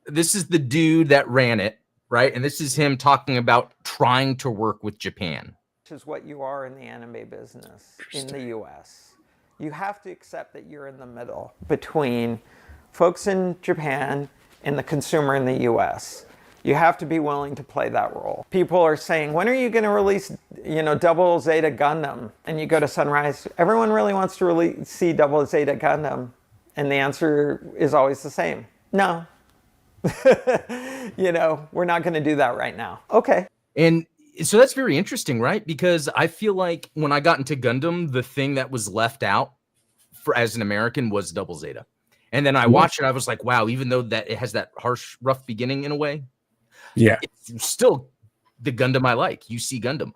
the dude that ran it, right? And this is him talking about trying to work with Japan. Which is what you are in the anime business in the US. You have to accept that you're in the middle between folks in Japan and the consumer in the US. You have to be willing to play that role. People are saying, when are you going to release, Double Zeta Gundam? And you go to Sunrise, everyone really wants to see Double Zeta Gundam. And the answer is always the same. No. We're not going to do that right now. Okay. And so that's very interesting, right? Because I feel like when I got into Gundam, the thing that was left out as an American was Double Zeta. And then I watched it. I was like, wow, even though that it has that harsh, rough beginning in a way, it's still the Gundam I like. You see Gundam.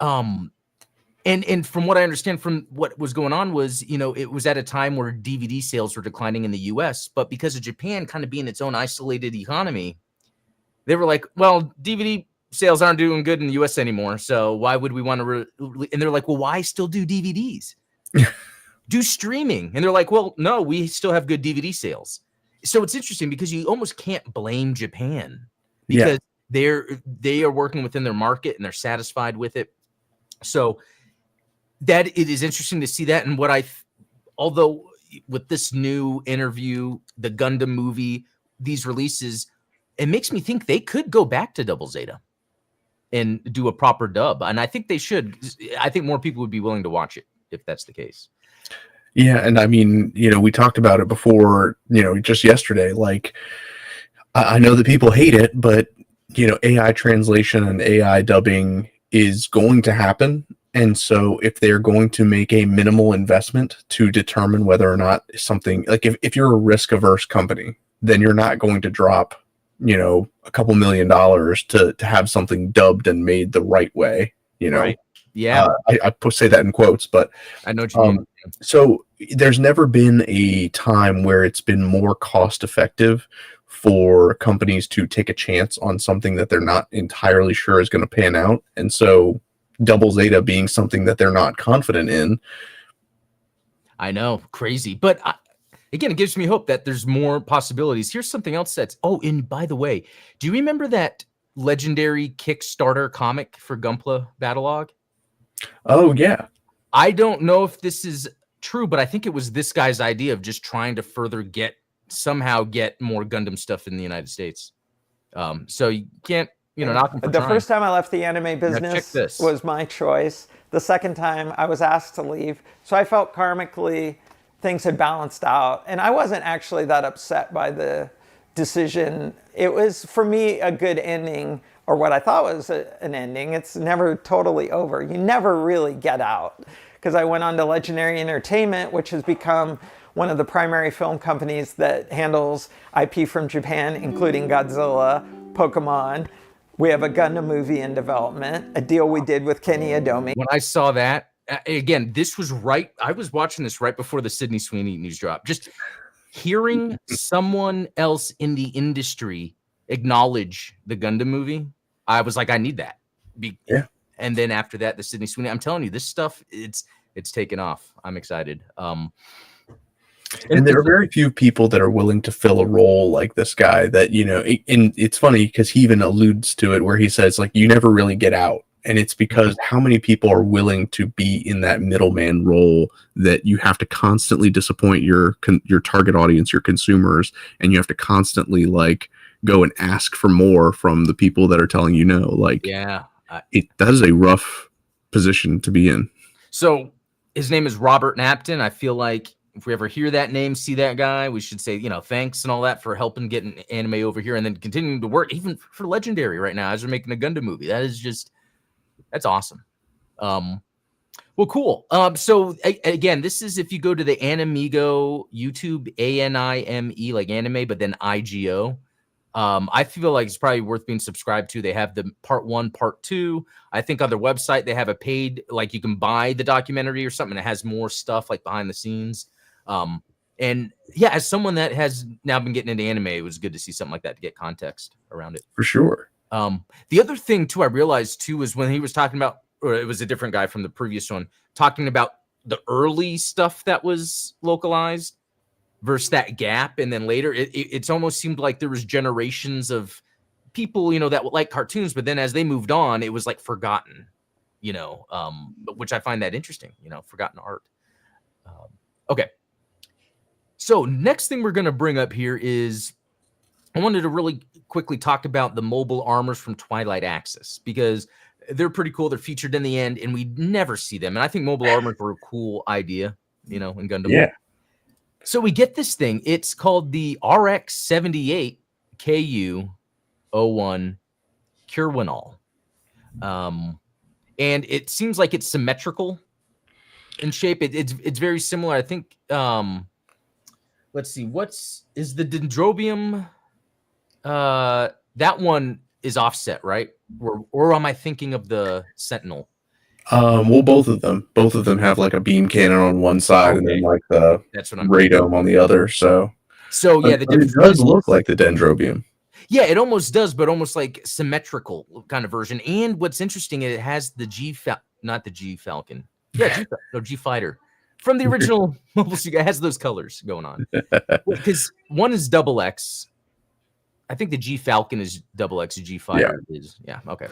And from what I understand from what was going on was, it was at a time where DVD sales were declining in the US, but because of Japan kind of being its own isolated economy, they were like, well, DVD sales aren't doing good in the US anymore. So why would we want to, and they're like, well, why still do DVDs? Do streaming. And they're like, well, no, we still have good DVD sales. So it's interesting because you almost can't blame Japan because they are working within their market and they're satisfied with it. So that it is interesting to see that. And although with this new interview, the Gundam movie, these releases, it makes me think they could go back to Double Zeta and do a proper dub. And I think they should. I think more people would be willing to watch it if that's the case. Yeah, and I mean, we talked about it before, just yesterday. Like, I know that people hate it, but, AI translation and AI dubbing is going to happen. And so if they're going to make a minimal investment to determine whether or not something, like if you're a risk-averse company, then you're not going to drop, a couple $1 million to have something dubbed and made the right way, Right. Yeah. I say that in quotes, but I know what you mean. So there's never been a time where it's been more cost effective for companies to take a chance on something that they're not entirely sure is going to pan out. And so Double Zeta being something that they're not confident in. I know, crazy. But again, it gives me hope that there's more possibilities. Here's something else and by the way, do you remember that legendary Kickstarter comic for Gunpla Battlelog? Oh, yeah. I don't know if this is true, but I think it was this guy's idea of just trying to somehow get more Gundam stuff in the United States. So you can't, knock him for The trying. first time I left the anime business was my choice. The second time I was asked to leave. So I felt karmically things had balanced out. And I wasn't actually that upset by the decision. It was, for me, a good ending, or what I thought was an ending. It's never totally over. You never really get out. Because I went on to Legendary Entertainment, which has become one of the primary film companies that handles IP from Japan, including Godzilla, Pokemon. We have a Gundam movie in development, a deal we did with Kenny Adomi. When I saw that, again, I was watching this right before the Sydney Sweeney news drop. Just hearing someone else in the industry acknowledge the Gundam movie, I was like, I need that. Yeah. And then after that, the Sydney Sweeney, I'm telling you, this stuff, it's taken off. I'm excited. And there are very few people that are willing to fill a role like this guy that, and it's funny because he even alludes to it where he says, like, you never really get out. And it's because how many people are willing to be in that middleman role that you have to constantly disappoint your target audience, your consumers, and you have to constantly like go and ask for more from the people that are telling you no. Like, yeah, that is a rough position to be in. So his name is Robert Napton. I feel like if we ever hear that name, see that guy, we should say, thanks and all that for helping get an anime over here and then continuing to work even for Legendary right now as they're making a Gundam movie. That's awesome. Well, cool. So again, this is if you go to the Animigo YouTube, ANIME, like anime, but then IGO. I feel like it's probably worth being subscribed to. They have the part 1, part 2. I think on their website, they have a paid, like you can buy the documentary or something. It has more stuff like behind the scenes. And yeah, as someone that has now been getting into anime, it was good to see something like that to get context around it. For sure. The other thing too, I realized too, is when he was talking about, or it was a different guy from the previous one, talking about the early stuff that was localized versus that gap. And then later, it's almost seemed like there was generations of people, that would like cartoons, but then as they moved on, it was like forgotten, which I find that interesting, forgotten art. Okay. So next thing we're going to bring up here is I wanted to really quickly talk about the mobile armors from Twilight Axis because they're pretty cool. They're featured in the end and we never see them. And I think mobile armors were a cool idea, in Gundam. Yeah. So we get this thing. It's called the RX-78 KU-01 Kirwanol. And it seems like it's symmetrical in shape. It's very similar. I think, let's see, is the Dendrobium? That one is offset, right? Or am I thinking of the Sentinel? Well, both of them have like a beam cannon on one side and then like the radome on the other. So yeah, it does look like the Dendrobium. Yeah, it almost does, but almost like symmetrical kind of version. And what's interesting, it has the not the G Falcon. Yeah, G Fighter from the original Mobile Suit. It has those colors going on because one is double X. I think the G Falcon is double X. G Fighter is okay.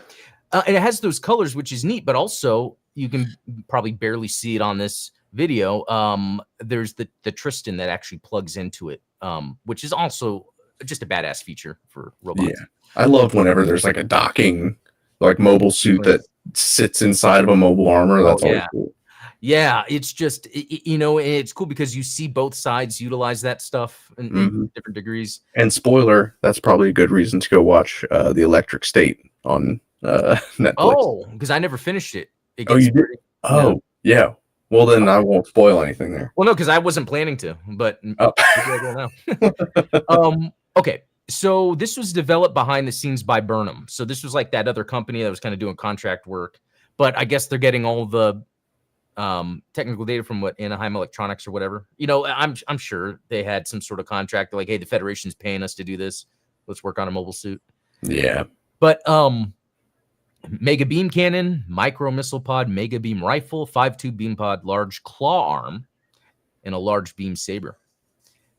And it has those colors, which is neat, but also you can probably barely see it on this video. There's the Tristan that actually plugs into it, which is also just a badass feature for robots. Yeah, I love whenever there's like a docking, like mobile suit that sits inside of a mobile armor. That's always cool. Yeah, it's just, and it's cool because you see both sides utilize that stuff in different degrees. And spoiler, that's probably a good reason to go watch The Electric State on Netflix. Oh, because I never finished it. Oh, you did? Oh, yeah. Well, then I won't spoil anything there. Well, no, because I wasn't planning to, but okay. So this was developed behind the scenes by Burnham. So this was like that other company that was kind of doing contract work, but I guess they're getting all the technical data from what Anaheim Electronics or whatever. You know, I'm sure they had some sort of contract. They're like, hey, the Federation's paying us to do this. Let's work on a mobile suit. Yeah. But mega beam cannon, micro missile pod, mega beam rifle, 5.2 beam pod, large claw arm, and a large beam saber.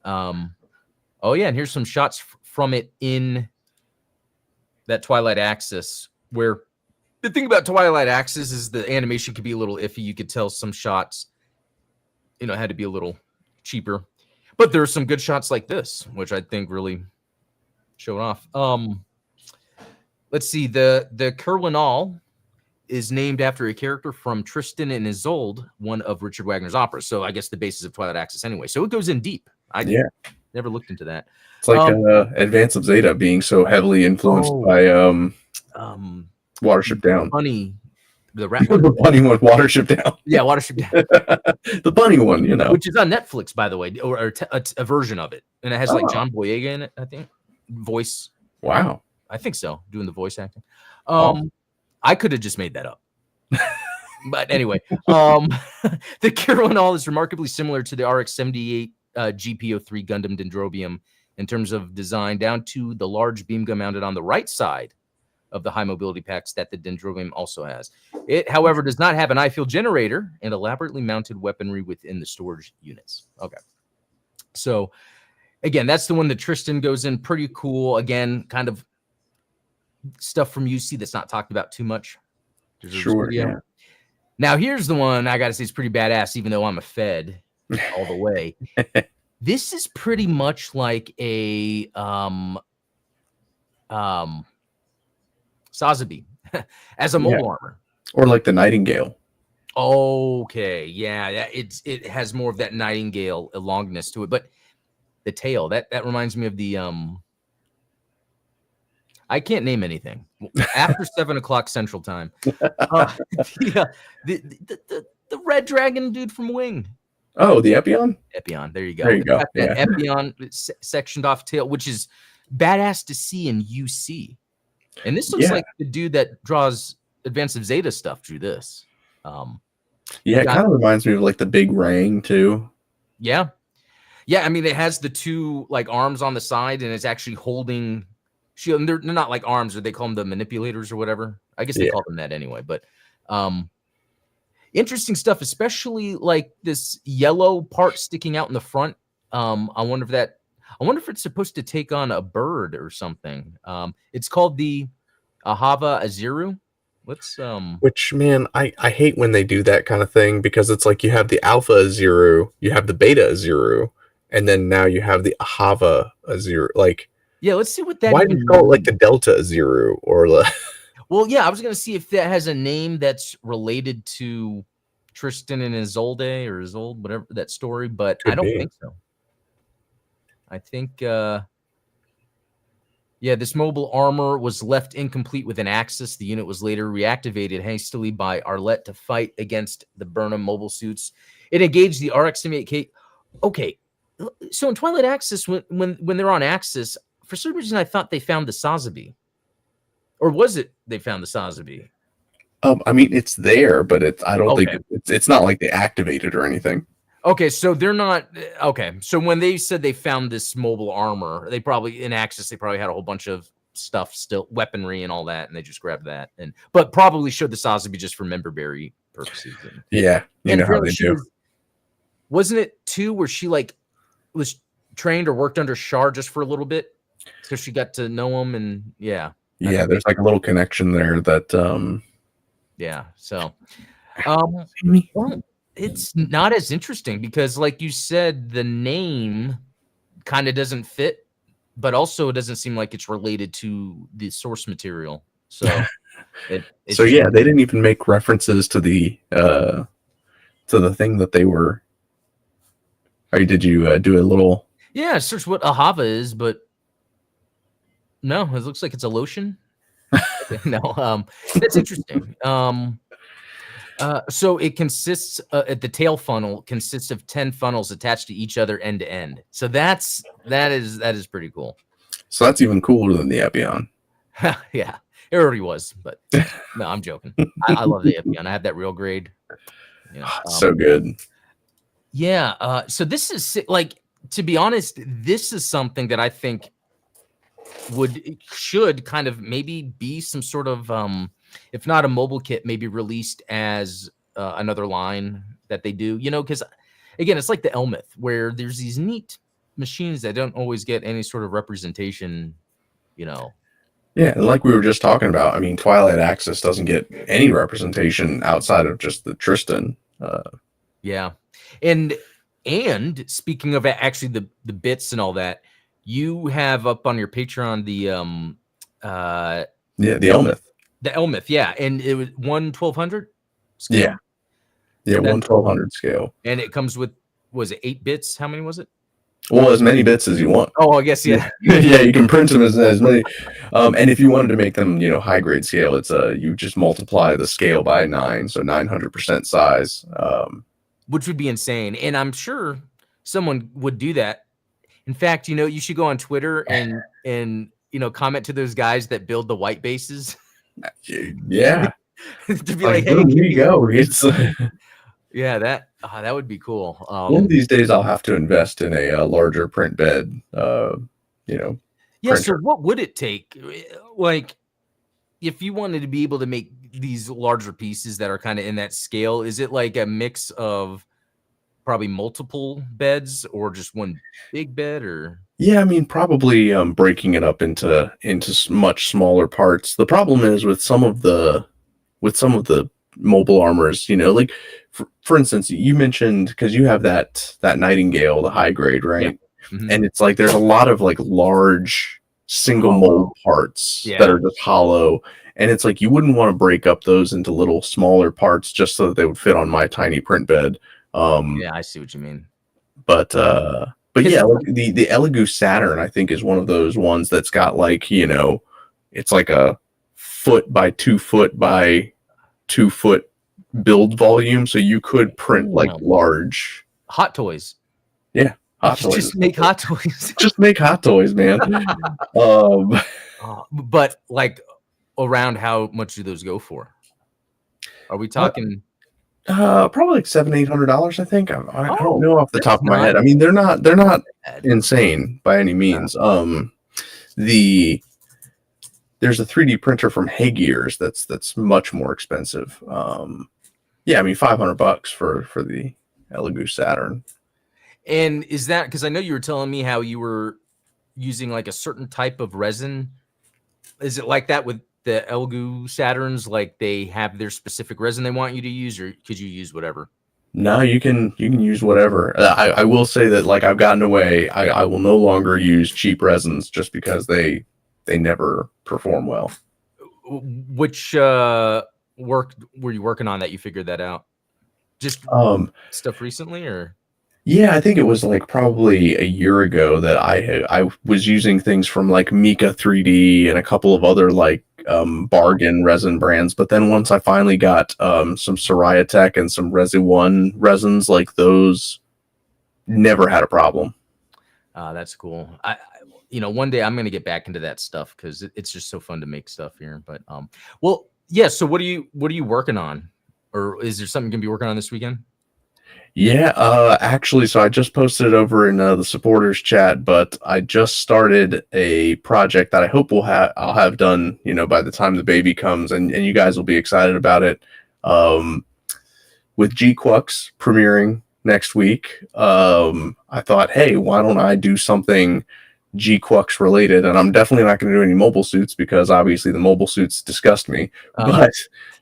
Oh yeah, and here's some shots from it in that Twilight Axis, where the thing about Twilight Axis is the animation could be a little iffy. You could tell some shots, you know, had to be a little cheaper. But there are some good shots like this, which I think really showed off. Let's see. The Kerwinal is named after a character from Tristan and Isolde, one of Richard Wagner's operas. So I guess the basis of Twilight Axis anyway. So it goes in deep. I never looked into that. It's like Advance of Zeta being so heavily influenced by Watership Down. Bunny, the rat The bunny one, Watership Down. Yeah, Watership Down. The bunny one, you know. Which is on Netflix, by the way, or a version of it. And it has like John Boyega in it, I think. Voice. Wow. I think so, doing the voice acting. I could have just made that up. But anyway, the Kerwinal is remarkably similar to the RX-78 GP03 Gundam Dendrobium in terms of design, down to the large beam gun mounted on the right side of the high mobility packs that the Dendrobium also has. It, however, does not have an eye-field generator and elaborately mounted weaponry within the storage units. Okay. So, again, that's the one that Tristan goes in. Pretty cool. Again, kind of stuff from UC that's not talked about too much. Sure, yeah. Now, here's the one I got to say is pretty badass, even though I'm a Fed all the way. This is pretty much like a Sazabi as a mobile armor. Or like the Nightingale. Okay, yeah, it has more of that Nightingale longness to it, but the tail, that reminds me of the I can't name anything after 7 o'clock Central Time. The red dragon dude from Wing. Oh, the Epion? Epion, there you go. There you go. That Epion sectioned off tail, which is badass to see in UC. And this looks like the dude that draws Advance of Zeta stuff drew this. It kind of reminds me of like the big Rang too. Yeah. I mean, it has the two like arms on the side, and it's actually holding shield. And they're not like arms, or they call them the manipulators or whatever. I guess they call them that anyway. But interesting stuff, especially like this yellow part sticking out in the front. I wonder if it's supposed to take on a bird or something. It's called the Ahava Aziru. Which, man, I hate when they do that kind of thing, because it's like you have the Alpha Aziru, you have the Beta Aziru, and then now you have the Ahava Aziru. Like, yeah, let's see what that. Why do you call it like the Delta Aziru or the? Well, yeah, I was gonna see if that has a name that's related to Tristan and Isolde or Isolde, whatever that story, but I don't think so. I think, this mobile armor was left incomplete with an Axis. The unit was later reactivated hastily by Arlette to fight against the Burnham mobile suits. It engaged the RX-78K. Okay, so in Twilight Axis, when they're on Axis, for some reason I thought they found the Sazabi. Or was it they found the Sazabi? I mean, it's there, but I don't think it's not like they activated or anything. Okay, so they're not okay. So when they said they found this mobile armor, they probably in Axis they probably had a whole bunch of stuff, still weaponry and all that, and they just grabbed that, but probably showed the Sazabi just for member berry purposes. You know how they do. Wasn't it too where she like was trained or worked under Shar just for a little bit, so she got to know him, and there's like a little connection there that So well, it's not as interesting because, like you said, the name kind of doesn't fit, but also it doesn't seem like it's related to the source material. So, they didn't even make references to the thing that they were. Or did you do a little? Yeah, search what Ahava is, but no, it looks like it's a lotion. No, that's interesting. So it consists at the tail funnel consists of 10 funnels attached to each other end to end. So that is pretty cool. So that's even cooler than the Epion. Yeah, it already was, but no, I'm joking. I love the Epion. I have that real grade. You know, So good. Yeah. So this is like, to be honest, this is something that I think should kind of maybe be some sort of, if not a mobile kit, maybe released as another line that they do, you know, because again, it's like the Elmeth, where there's these neat machines that don't always get any sort of representation, you know. Yeah, and like we were just talking about, I mean, Twilight Axis doesn't get any representation outside of just the Tristan. Yeah. And speaking of actually the bits and all that, you have up on your Patreon the Yeah, the Elmeth. The Elmeth, yeah. And it was 1/1200 scale. Yeah. Yeah, 1/1200 scale. And it comes with, was it 8 bits? How many was it? Well, as many bits as you want. Oh, I guess, yeah. Yeah, you can print them as many. And if you wanted to make them, you know, high grade scale, it's you just multiply the scale by 9, so 900% size. Which would be insane. And I'm sure someone would do that. In fact, you know, you should go on Twitter and you know, comment to those guys that build the white bases. Yeah. To be like, hey, here you go. It's yeah, that would be cool. one of these days I'll have to invest in a larger print bed. You know. Yeah. So what would it take? Like, if you wanted to be able to make these larger pieces that are kind of in that scale, is it like a mix of probably multiple beds or just one big bed? Or yeah, I mean, probably breaking it up into much smaller parts. The problem is with some of the mobile armors, you know, like for instance, you mentioned, because you have that Nightingale, the high grade, right? Yeah. Mm-hmm. And it's like there's a lot of like large single mold parts that are just hollow, and it's like you wouldn't want to break up those into little smaller parts just so that they would fit on my tiny print bed. Yeah, I see what you mean. But yeah, like the Elegoo Saturn, I think, is one of those ones that's got, like, you know, it's like a 1 by 2 foot by 2 foot build volume, so you could print like large Hot Toys. Yeah, Hot Toys. Just make Hot Toys. Just make Hot Toys, man. But like, around how much do those go for? Are we talking? Probably like $700-800, I think. I don't know off the top of my head. I mean, they're not insane by any means. There's a 3D printer from Haygears that's much more expensive. Yeah, I mean, $500 for the Elegoo Saturn. And is that because I know you were telling me how you were using like a certain type of resin? Is it like that with the Elegoo Saturns? Like they have their specific resin they want you to use, or could you use whatever? No, you can use whatever. I will say that, like, I've gotten away. I will no longer use cheap resins just because they never perform well. Which work were you working on that you figured that out? Just stuff recently, or? Yeah, I think it was like probably a year ago that I was using things from like Mika 3D and a couple of other like bargain resin brands. But then once I finally got some Soraya Tech and some Resi One resins, like those, never had a problem. That's cool. I you know, one day I'm going to get back into that stuff because it's just so fun to make stuff here. But well, yeah. So what are you working on, or is there something you're going to be working on this weekend? Yeah, actually, so I just posted it over in the supporters chat, but I just started a project that I hope I'll have done, you know, by the time the baby comes, and you guys will be excited about it. With G-Quux premiering next week, I thought, hey, why don't I do something G-Quux related? And I'm definitely not going to do any mobile suits because obviously the mobile suits disgust me. But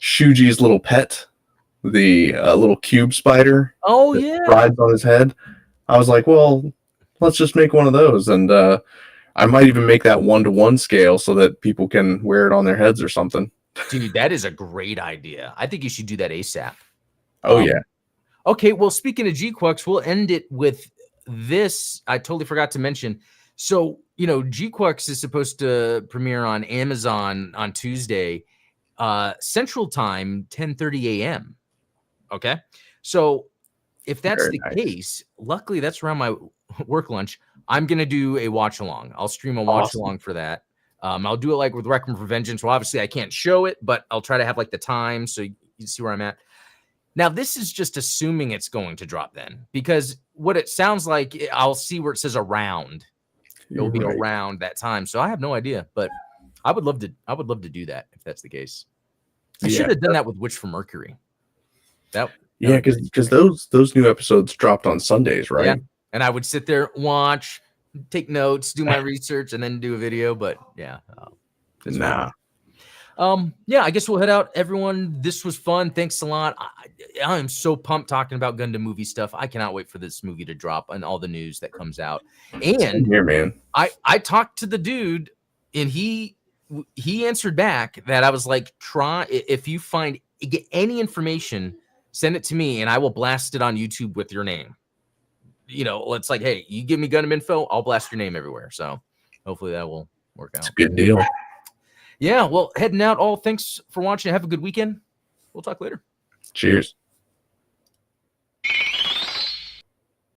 Shuji's little pet, the little cube spider, rides on his head. I was like, well, let's just make one of those, and I might even make that 1-to-1 scale so that people can wear it on their heads or something. Dude, that is a great idea. I think you should do that ASAP. Oh yeah. Okay, well, speaking of G-Quux, we'll end it with this. I totally forgot to mention. So, you know, G-Quux is supposed to premiere on Amazon on Tuesday, Central Time, 10:30 a.m. Okay, so if that's the case, luckily that's around my work lunch. I'm gonna do a watch along. I'll stream a watch along for that. I'll do it like with Requiem for Vengeance. Well, obviously I can't show it, but I'll try to have like the time so you see where I'm at. Now, this is just assuming it's going to drop then, because what it sounds like, I'll see where it says around. It will be Right. around that time. So I have no idea, but I would love to do that if that's the case. I should have done that with Witch from Mercury. Yeah, because those new episodes dropped on Sundays, right? Yeah. And I would sit there, watch, take notes, do my research, and then do a video. But yeah, that's fine. Yeah, I guess we'll head out, everyone. This was fun. Thanks a lot. I am so pumped talking about Gundam movie stuff. I cannot wait for this movie to drop and all the news that comes out. And here, man, I talked to the dude, and he answered back that I was like, try if you get any information, send it to me, and I will blast it on YouTube with your name. You know, it's like, hey, you give me Gundam info, I'll blast your name everywhere. So hopefully that will work out. It's a good deal. Yeah, well, heading out. All thanks for watching. Have a good weekend. We'll talk later. Cheers.